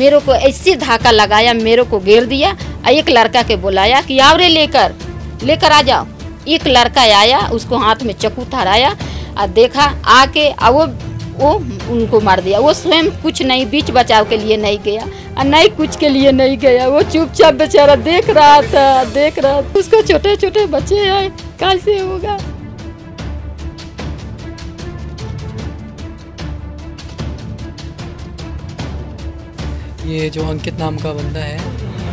मेरे को ऐसे धाका लगाया, मेरे को घेर दिया। एक लड़का के बुलाया कि आओ रे लेकर आ जाओ। एक लड़का आया, उसको हाथ में चाकू थराया और देखा आके वो उनको मार दिया। वो स्वयं कुछ नहीं, बीच बचाव के लिए नहीं गया और नहीं कुछ के लिए नहीं गया। वो चुपचाप बेचारा देख रहा था। उसको छोटे छोटे बच्चे हैं, कैसे होगा। ये जो अंकित नाम का बंदा है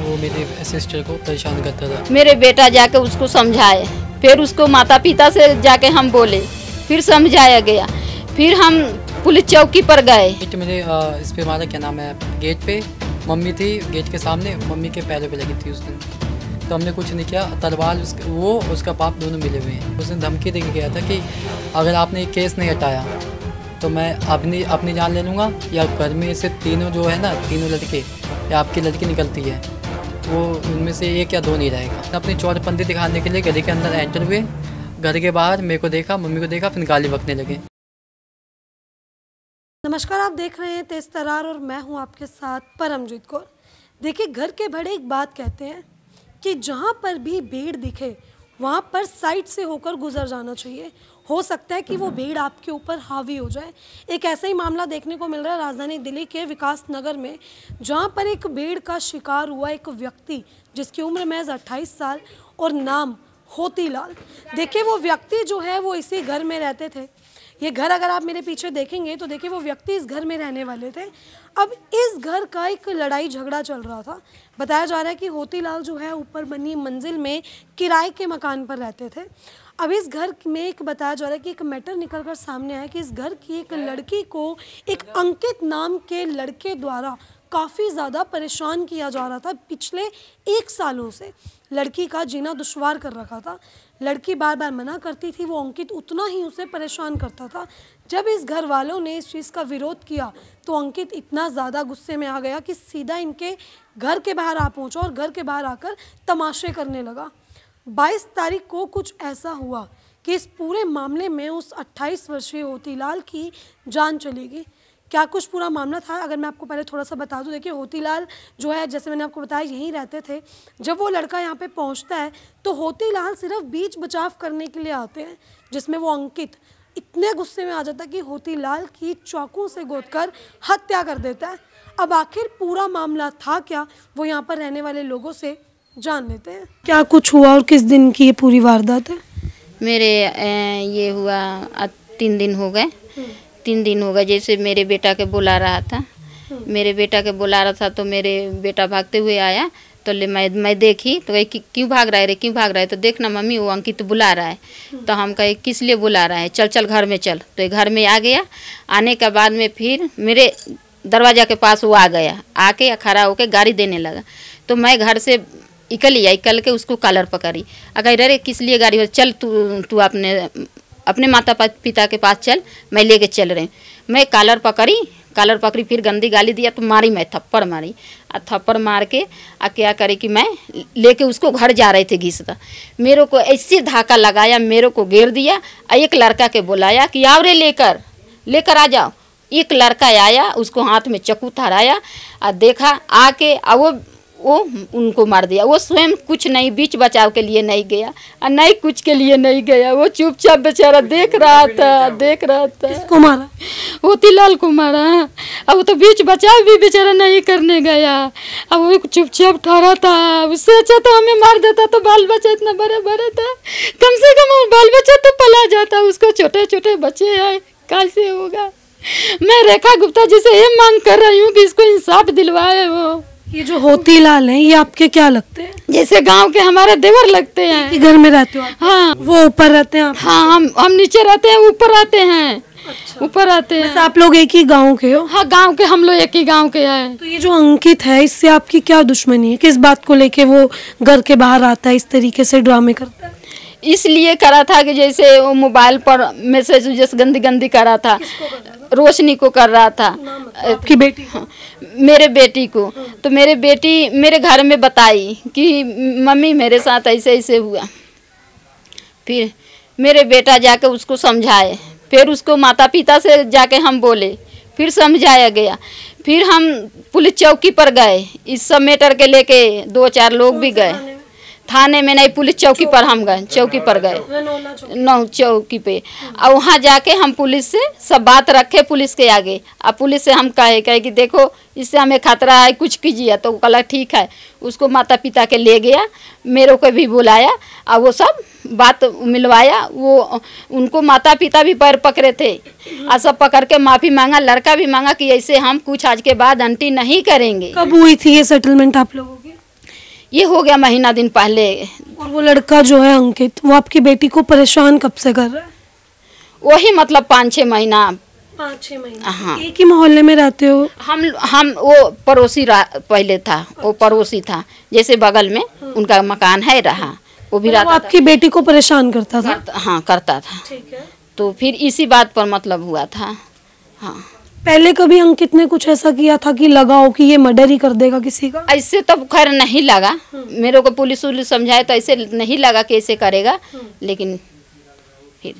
वो मेरे सिस्टर को परेशान करता था। मेरे बेटा जाके उसको समझाए, फिर उसको माता पिता से जाके हम बोले, फिर समझाया गया। फिर हम पुलिस चौकी पर गए। मेरे इस पे हमारा क्या नाम है, गेट पे मम्मी थी, गेट के सामने मम्मी के पैरों पे लगी थी उस दिन। तो हमने कुछ नहीं किया, तलवार वो उसका बाप दोनों मिले हुए हैं। उसने धमकी दे के गया था कि अगर आपने केस नहीं हटाया तो मैं अपनी जान ले लूँगा, या घर में से तीनों जो है ना, तीनों लड़के या आपकी लड़की निकलती है वो उनमें से एक या दो नहीं रहेगा। अपनी चौड़पंथी दिखाने के लिए घर के अंदर एंटर हुए। घर के बाहर मेरे को देखा, मम्मी को देखा, फिर गाली बकने लगे। नमस्कार, आप देख रहे हैं तेज तरार और मैं हूं आपके साथ परमजीत कौर। देखिए, घर के बड़े एक बात कहते हैं कि जहां पर भी भीड़ दिखे वहां पर साइड से होकर गुजर जाना चाहिए। हो सकता है कि वो भीड़ आपके ऊपर हावी हो जाए। एक ऐसा ही मामला देखने को मिल रहा है राजधानी दिल्ली के विकास नगर में, जहां पर एक भीड़ का शिकार हुआ एक व्यक्ति जिसकी उम्र महज 28 साल और नाम होतीलाल। देखिए, वो व्यक्ति जो है वो इसी घर में रहते थे। ये घर अगर आप मेरे पीछे देखेंगे तो देखिए वो व्यक्ति इस घर में रहने वाले थे। अब इस घर का एक लड़ाई झगड़ा चल रहा था। बताया जा रहा है कि होतीलाल जो है ऊपर बनी मंजिल में किराए के मकान पर रहते थे। अब इस घर में एक बताया जा रहा है कि एक मैटर निकल कर सामने आया कि इस घर की एक लड़की को एक अंकित नाम के लड़के द्वारा काफ़ी ज़्यादा परेशान किया जा रहा था। पिछले 1 सालों से लड़की का जीना दुश्वार कर रखा था। लड़की बार बार मना करती थी, वो अंकित उतना ही उसे परेशान करता था। जब इस घर वालों ने इस चीज़ का विरोध किया तो अंकित इतना ज़्यादा गुस्से में आ गया कि सीधा इनके घर के बाहर आ पहुंचा और घर के बाहर आकर तमाशे करने लगा। 22 तारीख को कुछ ऐसा हुआ कि इस पूरे मामले में उस 28 वर्षीय होतीलाल की जान चली गई। क्या कुछ पूरा मामला था, अगर मैं आपको पहले थोड़ा सा बता दूं। देखिए, होतीलाल जो है, जैसे मैंने आपको बताया, यहीं रहते थे। जब वो लड़का यहाँ पे पहुँचता है तो होतीलाल सिर्फ बीच बचाव करने के लिए आते हैं, जिसमें वो अंकित इतने गुस्से में आ जाता है कि होतीलाल की चाकू से गोदकर हत्या कर देता है। अब आखिर पूरा मामला था क्या, वो यहाँ पर रहने वाले लोगों से जान लेते हैं। क्या कुछ हुआ और किस दिन की ये पूरी वारदात है? मेरे ये हुआ 3 दिन हो गए। 3 दिन हो गए। जैसे मेरे बेटा के बुला रहा था, तो मेरे बेटा भागते हुए आया तो मैं देखी तो कही क्यों भाग रहा है तो देखना मम्मी वो अंकित बुला रहा है। तो हम कहे किस लिए बुला रहा है, चल घर में चल। तो घर में आ गया। आने के बाद में फिर मेरे दरवाजा के पास वो आ गया, आके खड़ा होके गाड़ी देने लगा। तो मैं घर से निकल के उसको कॉलर पकड़ी। अगर अरे किस लिए गाड़ी, चल तू अपने माता पिता के पास चल, मैं लेके चल रही। मैं कॉलर पकड़ी फिर गंदी गाली दिया तो मारी, मैं थप्पड़ मारी। और थप्पड़ मार के क्या करे कि मैं लेके उसको घर जा रहे थे घिसता। मेरे को ऐसे धाका लगाया, मेरे को घेर दिया। एक लड़का के बुलाया कि आओ रे लेकर आ जाओ। एक लड़का आया, उसको हाथ में चाकू थराया और देखा आके वो उनको मार दिया। वो स्वयं कुछ नहीं, बीच बचाव के लिए नहीं गया और नहीं कुछ के लिए नहीं गया। वो चुपचाप बेचारा देख रहा था। किसको मारा? होतीलाल को मारा। अब वो तो बीच बचाव भी बेचारा नहीं करने गया। अब वो चुपचाप ठहरा था। उससे अच्छा तो हमें मार देता तो बाल बच्चा इतना बड़े था, कम से कम बाल बच्चा तो पला जाता। उसको छोटे छोटे बच्चे हैं, कैसे होगा। मैं रेखा गुप्ता जी से ये मांग कर रही हूँ कि इसको इंसाफ दिलवाए। वो ये जो होतीलाल हैं ये आपके क्या लगते हैं? जैसे गांव के हमारे देवर लगते हैं। घर में रहते हो? हाँ। वो ऊपर रहते हैं? हाँ, हम नीचे रहते हैं, ऊपर आते हैं। अच्छा। ऊपर आते हैं। आप लोग एक ही गांव के हो? हाँ, गांव के हम लोग एक ही गांव के हैं। तो ये जो अंकित है, इससे आपकी क्या दुश्मनी है? किस बात को लेके वो घर के बाहर आता है, इस तरीके से ड्रामे करता है? इसलिए करा था कि जैसे वो मोबाइल पर मैसेज जैसे गंदी करा था। रोशनी को कर रहा था। आपकी बेटी? हाँ, मेरे बेटी को। तो मेरे बेटी मेरे घर में बताई कि मम्मी मेरे साथ ऐसे हुआ। फिर मेरे बेटा जाके उसको समझाए, फिर उसको माता पिता से जाके हम बोले, फिर समझाया गया। फिर हम पुलिस चौकी पर गए, इस सब मैटर के लेके 2-4 लोग भी गए। थाने में नहीं, पुलिस चौकी पर हम गए, चौकी पर गए, नौ चौकी पे। और वहाँ जाके हम पुलिस से सब बात रखे पुलिस के आगे। अब पुलिस से हम कहे कि देखो इससे हमें खतरा है, कुछ कीजिए। तो कहा ठीक है। उसको माता पिता के ले गया, मेरे को भी बुलाया और वो सब बात मिलवाया। वो उनको माता पिता भी पैर पकड़े थे और सब पकड़ के माफ़ी मांगा, लड़का भी मांगा कि ऐसे हम कुछ आज के बाद आंटी नहीं करेंगे। कब हुई थी ये सेटलमेंट आप लोगों की? ये हो गया महीना दिन पहले। और वो लड़का जो है अंकित, वो आपकी बेटी को परेशान कब से कर रहा है? वही मतलब 5-6 महीना। 5-6 महीने। हाँ। एक ही मोहल्ले में रहते हो? हम वो पड़ोसी पहले था, वो पड़ोसी था, जैसे बगल में उनका मकान है रहा, वो भी रहता आपकी बेटी को परेशान करता था? हाँ करता था। ठीक है। तो फिर इसी बात पर मतलब हुआ था। हाँ। पहले कभी अंकित ने कुछ ऐसा किया था कि लगा हो कि ये मर्डर ही कर देगा किसी का? ऐसे तो खैर नहीं लगा, मेरे को पुलिस समझाए तो ऐसे नहीं लगा कि ऐसे करेगा, लेकिन फिर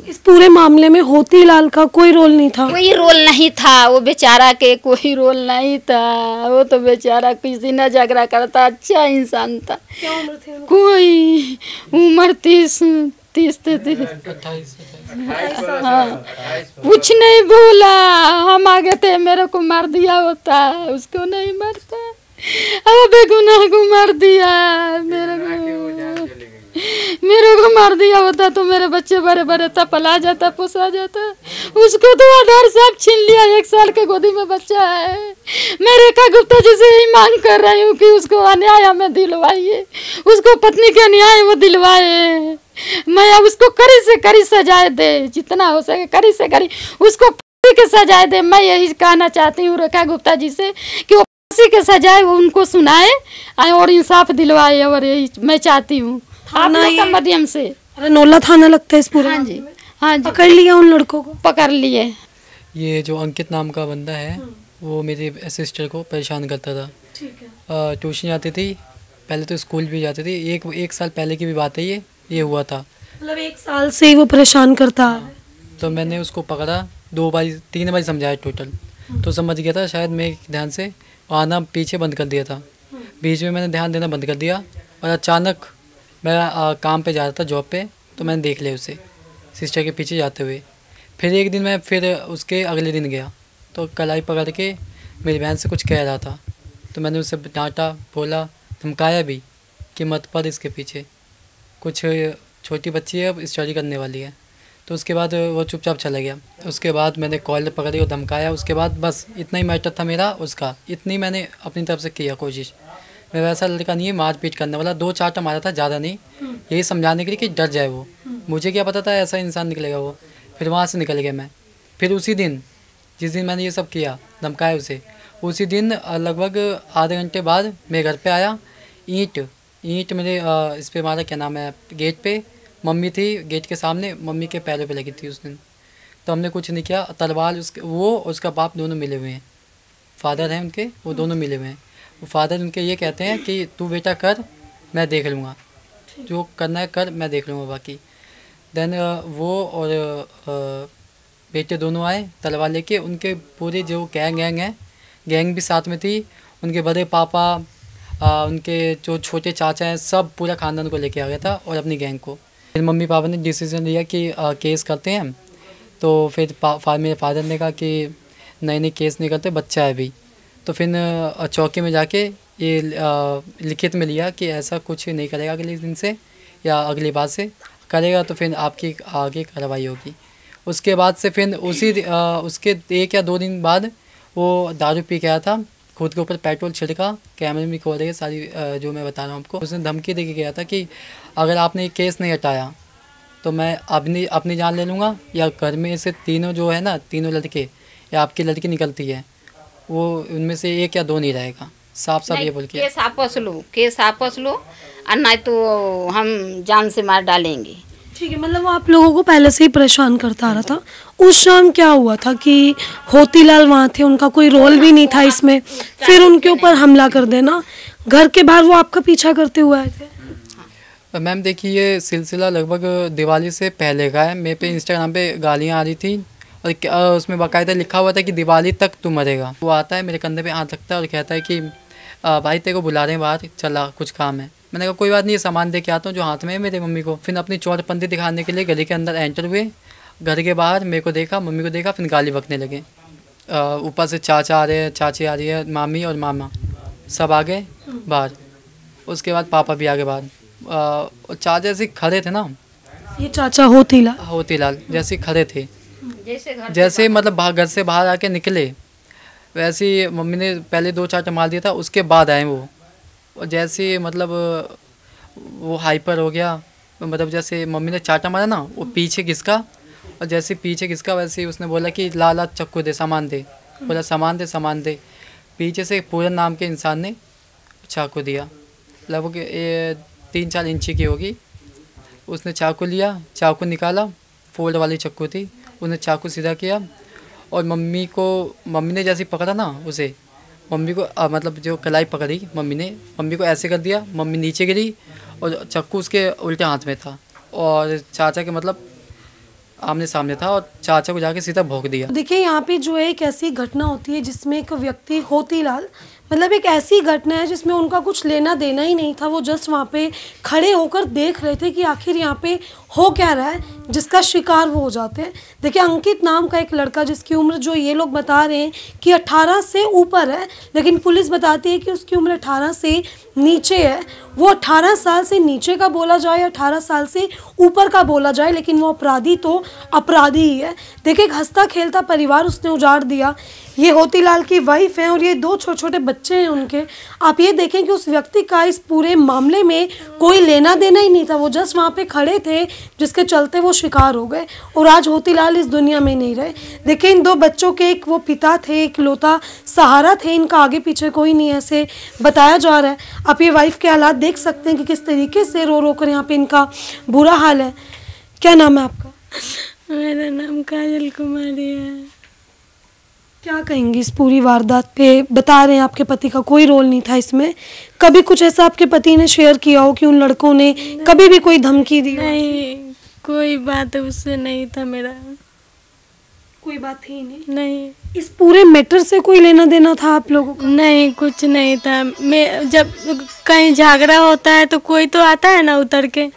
इस पूरे मामले में होती लाल का कोई रोल नहीं था? कोई रोल नहीं था, वो बेचारा के कोई रोल नहीं था। वो तो बेचारा किसी न झगड़ा करता, अच्छा इंसान था। क्या उम्र थी उनकी? कोई उम्र 30 थी। हाँ, कुछ नहीं बोला, हम आगे थे, मेरे को मार दिया होता, उसको नहीं मारता। अब बेगुनाह को मार दिया, मेरे को मार दिया होता तो मेरे बच्चे बड़े बड़े था, पला जाता, पोसा जाता। उसको तो आधार साहब छीन लिया, 1 साल के गोदी में बच्चा है। मैं रेखा गुप्ता जी से यही मांग कर रही हूँ कि उसको अन्याय हमें दिलवाइए, उसको पत्नी का न्याय वो दिलवाए। मैं उसको कड़ी से कड़ी सजाए दे, जितना हो सके कड़ी से कड़ी उसको फांसी के सजाए दे। मैं यही कहना चाहती हूँ रेखा गुप्ता जी से कि वो फांसी के सजाए वो उनको सुनाए और इंसाफ दिलवाए, और यही मैं चाहती हूँ आप लोग के माध्यम से। रनौला थाना लगता है इस पूरे? हाँ जी, हाँ जी। पकड़ लिया उन लड़कों को? पकड़ लिए। ये जो अंकित नाम का बंदा है वो मेरी सिस्टर को परेशान करता था। ठीक है। ट्यूशन जाती थी, पहले तो स्कूल भी जाती थी। एक साल पहले की भी बात है, ये हुआ था। मतलब 1 साल से ही वो परेशान करता है? तो मैंने उसको पकड़ा 3 बार समझाया टोटल, तो समझ गया था शायद। मैं ध्यान से आना पीछे बंद कर दिया था, बीच में मैंने ध्यान देना बंद कर दिया। और अचानक मैं काम पे जा रहा था, जॉब पे, तो मैंने देख लिया उसे सिस्टर के पीछे जाते हुए। फिर एक दिन मैं फिर उसके अगले दिन गया तो कलाई पकड़ के मेरी बहन से कुछ कह रहा था, तो मैंने उसे डांटा, बोला, धमकाया भी कि मत पड़ इसके पीछे, कुछ छोटी बच्ची है, अब स्टडी करने वाली है। तो उसके बाद वो चुपचाप चला गया। उसके बाद मैंने कॉल पकड़ी और धमकाया। उसके बाद बस इतना ही मैटर था मेरा उसका, इतनी मैंने अपनी तरफ से किया कोशिश। मैं वैसा लड़का नहीं है मारपीट करने वाला, 2-4 मारा था, ज़्यादा नहीं, यही समझाने के लिए कि डर जाए वो। मुझे क्या पता था ऐसा इंसान निकलेगा वो। फिर वहाँ से निकल गया मैं। फिर उसी दिन जिस दिन मैंने ये सब किया, धमकाया उसे, उसी दिन लगभग आधे घंटे बाद मैं घर पे आया। ईंट मेरे इस पे मारा, क्या नाम है, गेट पे। मम्मी थी गेट के सामने, मम्मी के पैरों पे लगी थी उस दिन। तो हमने कुछ नहीं किया। तलवार उसका बाप दोनों मिले हुए हैं, फादर हैं उनके, वो दोनों मिले हुए हैं। वो फादर उनके ये कहते हैं कि तू बेटा कर, मैं देख लूँगा, जो करना है कर, मैं देख लूँगा बाकी। देन वो और बेटे दोनों आए तलवार लेके। उनके पूरे जो गैंग है, गैंग भी साथ में थी। उनके बड़े पापा, उनके जो छोटे चाचा हैं, सब पूरा ख़ानदान को लेके आ गया था और अपनी गैंग को। फिर मम्मी पापा ने डिसीजन लिया कि केस करते हैं। तो फिर मेरे फादर ने कहा कि नहीं केस नहीं करते, बच्चा है अभी। तो फिर चौकी में जाके ये लिखित में लिया कि ऐसा कुछ नहीं करेगा अगले दिन से या अगली बार से करेगा तो फिर आपकी आगे कार्रवाई होगी। उसके बाद से फिर उसके 1 या 2 दिन बाद वो दारू पी के आया था, खुद के ऊपर पेट्रोल छिड़का, कैमरे में खोल रहे सारी जो मैं बता रहा हूँ आपको। उसने धमकी दे के गया था कि अगर आपने ये केस नहीं हटाया तो मैं अपनी जान ले लूँगा, या घर में से तीनों जो है ना, तीनों लड़के या आपकी लड़की निकलती है, वो उनमें से 1 या 2 नहीं रहेगा। साफ ये बोल के केस आपस लो और नहीं तो हम जान से मार डालेंगे। ठीक है, मतलब वो आप लोगों को पहले से ही परेशान करता आ रहा था। उस शाम क्या हुआ था कि होतीलाल वहाँ थे, उनका कोई रोल भी नहीं था इसमें, फिर उनके ऊपर हमला कर देना, घर के बाहर वो आपका पीछा करते हुए आए थे? मैम देखिए, ये सिलसिला लगभग दिवाली से पहले का है। मेरे पे इंस्टाग्राम पे गालियाँ आ रही थी और उसमें बाकायदा लिखा हुआ था कि दिवाली तक तू मरेगा। वो आता है, मेरे कंधे पे हाथ रखता है और कहता है कि भाई तेरे को बुला रहे हैं बाहर, चला कुछ काम है। मैंने कहा कोई बात नहीं, ये सामान दे के आता हूँ जो हाथ में है मेरे मम्मी को। फिर अपनी चौड़पंथी दिखाने के लिए गली के अंदर एंटर हुए। घर के बाहर मेरे को देखा, मम्मी को देखा, फिर गाली बकने लगे। ऊपर से चाचा आ रहे हैं, चाची आ रही है, मामी और मामा सब आ गए बाहर। उसके बाद पापा भी आ गए बाहर। चाचा जैसे खड़े थे ना, ये चाचा होतीलाल जैसे खड़े थे, जैसे मतलब घर से बाहर आके निकले, वैसे ही मम्मी ने पहले 2 चाटा मार दिया था, उसके बाद आए वो। और जैसे मतलब वो हाइपर हो गया, मतलब जैसे मम्मी ने चाटा मारा ना, वो पीछे खिसका, और जैसे पीछे खिसका वैसे ही उसने बोला कि ला चक्कू दे, सामान दे। बोला सामान दे। पीछे से पूरन नाम के इंसान ने चाकू दिया, लगभग 3-4 इंची की होगी। उसने चाकू लिया, चाकू निकाला, फोल्ड वाली चाकू थी, उसने चाकू सीधा किया। और मम्मी ने जैसे पकड़ा ना उसे, मम्मी को मतलब जो कलाई पकड़ी मम्मी को ऐसे कर दिया। मम्मी नीचे गिरी और चाकू उसके उल्टे हाथ में था, और चाचा के मतलब आमने सामने था, और चाचा को जाके सीधा भोंक दिया। देखिए यहाँ पे जो है एक ऐसी घटना होती है जिसमें एक व्यक्ति होतीलाल, मतलब एक ऐसी घटना है जिसमें उनका कुछ लेना देना ही नहीं था। वो जस्ट वहाँ पे खड़े होकर देख रहे थे कि आखिर यहाँ पे हो क्या रहा है, जिसका शिकार वो हो जाते हैं। देखिए अंकित नाम का एक लड़का, जिसकी उम्र जो ये लोग बता रहे हैं कि 18 से ऊपर है, लेकिन पुलिस बताती है कि उसकी उम्र 18 से नीचे है। वो 18 साल से नीचे का बोला जाए या 18 साल से ऊपर का बोला जाए, लेकिन वो अपराधी तो अपराधी ही है। देखिए एक हंसता खेलता परिवार उसने उजाड़ दिया। ये होतीलाल की वाइफ है और ये 2 छोटे-छोटे बच्चे हैं उनके। आप ये देखें कि उस व्यक्ति का इस पूरे मामले में कोई लेना देना ही नहीं था। वो जस्ट वहाँ पे खड़े थे, जिसके चलते वो शिकार हो गए, और आज होतीलाल इस दुनिया में नहीं रहे। देखिए इन 2 बच्चों के एक वो पिता थे, एक लौता सहारा थे, इनका आगे पीछे कोई नहीं, ऐसे बताया जा रहा है। आप ये वाइफ के हालात देख सकते हैं कि किस तरीके से रो रो कर यहाँ पे इनका बुरा हाल है। क्या नाम है आपका? मेरा नाम काजल कुमारी है। क्या कहेंगी इस पूरी वारदात पे? बता रहे हैं आपके पति का कोई रोल नहीं था इसमें। कभी कुछ ऐसा आपके पति ने शेयर किया हो कि उन लड़कों ने कभी भी कोई धमकी दी? नहीं, कोई बात उससे नहीं था मेरा, कोई बात थी नहीं। नहीं। इस पूरे मैटर से कोई लेना देना था आप लोगों को? नहीं, कुछ नहीं था। मैं जब कहीं झगड़ा होता है तो कोई तो आता है ना उतर के,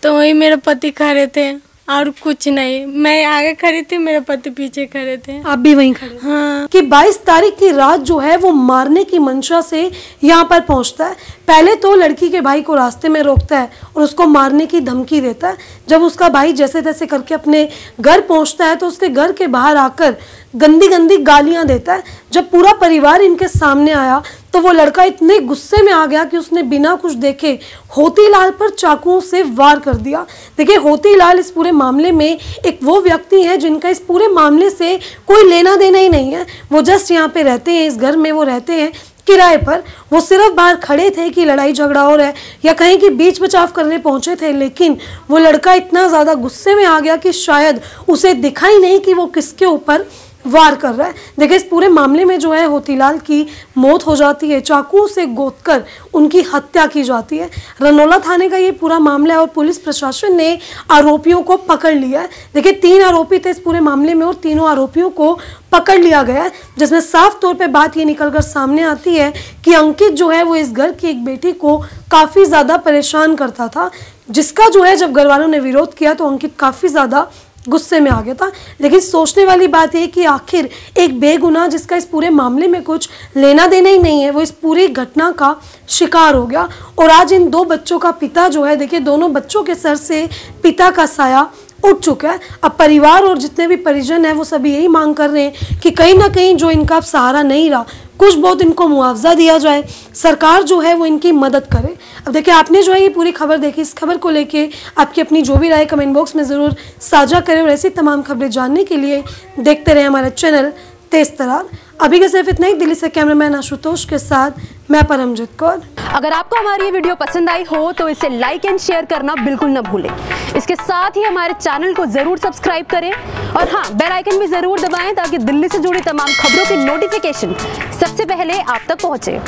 तो वही मेरे पति खड़े थे और कुछ नहीं। मैं आगे खड़ी थी, मेरे पति पीछे खड़े थे। आप भी वहीं खड़े? हाँ। कि 22 तारीख की रात जो है वो मारने की मंशा से यहाँ पर पहुँचता है। पहले तो लड़की के भाई को रास्ते में रोकता है और उसको मारने की धमकी देता है। जब उसका भाई जैसे तैसे करके अपने घर पहुँचता है तो उसके घर के बाहर आकर गंदी गंदी गालियाँ देता है। जब पूरा परिवार इनके सामने आया तो वो लड़का इतने गुस्से में आ गया कि उसने बिना कुछ देखे होतीलाल पर चाकुओं से वार कर दिया। देखिए होतीलाल इस पूरे मामले में एक वो व्यक्ति है जिनका इस पूरे मामले से कोई लेना देना ही नहीं है। वो जस्ट यहाँ पे रहते हैं, इस घर में वो रहते हैं किराए पर। वो सिर्फ बाहर खड़े थे कि लड़ाई झगड़ा हो रहा है या कहीं की बीच बचाव करने पहुंचे थे, लेकिन वो लड़का इतना ज़्यादा गुस्से में आ गया कि शायद उसे दिखा ही नहीं कि वो किसके ऊपर वार कर रहा है। देखिए इस पूरे मामले में जो है होतीलाल की मौत हो जाती है, चाकू से गोदकर उनकी हत्या की जाती है। रनौला थाने का ये पूरा मामला है और पुलिस प्रशासन ने आरोपियों को पकड़ लिया है। देखिए 3 आरोपी थे इस पूरे मामले में और तीनों आरोपियों को पकड़ लिया गया है, जिसमें साफ तौर पे बात ये निकलकर सामने आती है कि अंकित जो है वो इस घर की एक बेटी को काफ़ी ज़्यादा परेशान करता था, जिसका जो है जब घर वालों ने विरोध किया तो अंकित काफ़ी ज़्यादा गुस्से में आ गया था। लेकिन सोचने वाली बात है कि आखिर एक बेगुनाह जिसका इस पूरे मामले में कुछ लेना देना ही नहीं है, वो इस पूरी घटना का शिकार हो गया। और आज इन 2 बच्चों का पिता जो है, देखिए दोनों बच्चों के सर से पिता का साया उठ चुका है। अब परिवार और जितने भी परिजन हैं वो सभी यही मांग कर रहे हैं कि कहीं ना कहीं जो इनका अब सहारा नहीं रहा, कुछ बहुत इनको मुआवजा दिया जाए, सरकार जो है वो इनकी मदद करे। अब देखिए आपने जो है ये पूरी खबर देखी, इस खबर को लेके आपकी अपनी जो भी राय कमेंट बॉक्स में ज़रूर साझा करें और ऐसी तमाम खबरें जानने के लिए देखते रहें हमारा चैनल तेज तरार। अभी के सिर्फ इतना ही। दिल्ली से कैमरामैन आशुतोष के साथ मैं परमजीत कौर। अगर आपको हमारी ये वीडियो पसंद आई हो तो इसे लाइक एंड शेयर करना बिल्कुल न भूलें। इसके साथ ही हमारे चैनल को जरूर सब्सक्राइब करें और हाँ, बेल आइकन भी जरूर दबाएं ताकि दिल्ली से जुड़ी तमाम खबरों की नोटिफिकेशन सबसे पहले आप तक पहुंचे।